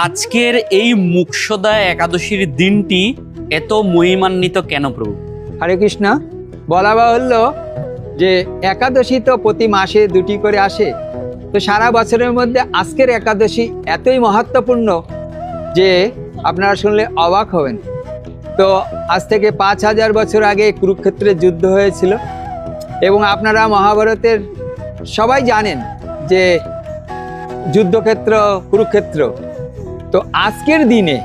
আজকের এই মোক্ষদা একাদশীর দিনটি এত মহিমান্বিত কেন প্রভু? হরে কৃষ্ণ। বলা বাহুল্য যে একাদশী তো প্রতি মাসে দুটি করে আসে, তো সারা বছরের মধ্যে আজকের একাদশী এতই মহত্বপূর্ণ যে আপনারা শুনলে অবাক হবেন। তো আজ থেকে 5000 বছর আগে কুরুক্ষেত্রের যুদ্ধ হয়েছিল এবং আপনারা মহাভারতের সবাই জানেন যে যুদ্ধক্ষেত্র কুরুক্ষেত্র। তো আজকের দিনে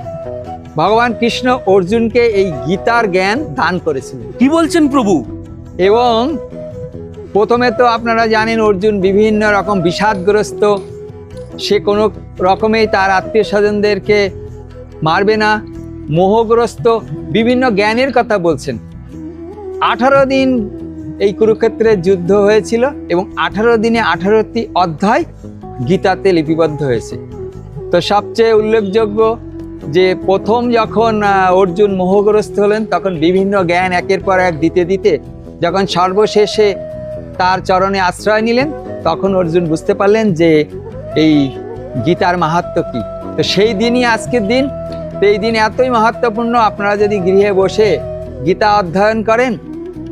ভগবান কৃষ্ণ অর্জুনকে এই গীতার জ্ঞান দান করেছিলেন। কি বলছেন প্রভু? এবং প্রথমে তো আপনারা জানেন অর্জুন বিভিন্ন রকম বিষাদগ্রস্ত, সে কোনো রকমেই তার আত্মীয় স্বজনদেরকে মারবে না, মোহগ্রস্ত, বিভিন্ন জ্ঞানের কথা বলছেন। 18 দিন এই কুরুক্ষেত্রের যুদ্ধ হয়েছিল এবং 18 দিনে 18টি অধ্যায় গীতাতে লিপিবদ্ধ হয়েছে। তো সবচেয়ে উল্লেখযোগ্য যে প্রথম যখন অর্জুন মোহগ্রস্ত হলেন তখন বিভিন্ন জ্ঞান একের পর এক দিতে দিতে যখন সর্বশেষে তার চরণে আশ্রয় নিলেন তখন অর্জুন বুঝতে পারলেন যে এই গীতার মাহাত্ম্য কী। তো সেই দিনই আজকের দিন। তো এই দিন এতই মাহাত্ম্যপূর্ণ, আপনারা যদি গৃহে বসে গীতা অধ্যয়ন করেন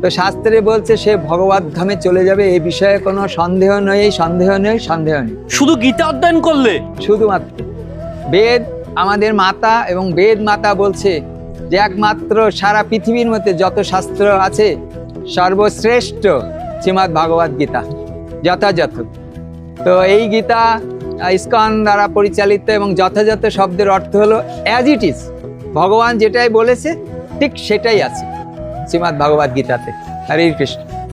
তো শাস্ত্রে বলছে সে ভগবত ধামে চলে যাবে, এই বিষয়ে কোনো সন্দেহ নেই, সন্দেহ নেই, সন্দেহ নেই। শুধু গীতা অধ্যয়ন করলে? শুধুমাত্র বেদ আমাদের মাতা, এবং বেদ মাতা বলছে যে একমাত্র সারা পৃথিবীর মধ্যে যত শাস্ত্র আছে সর্বশ্রেষ্ঠ শ্রীমদ্ ভাগবত গীতা যথাযথ। তো এই গীতা ইস্কন দ্বারা পরিচালিত এবং যথাযথ শব্দের অর্থ হলো অ্যাজ ইট ইজ, ভগবান যেটাই বলেছে ঠিক সেটাই আছে শ্রীমদ্ ভাগবত গীতাতে। হরে কৃষ্ণ।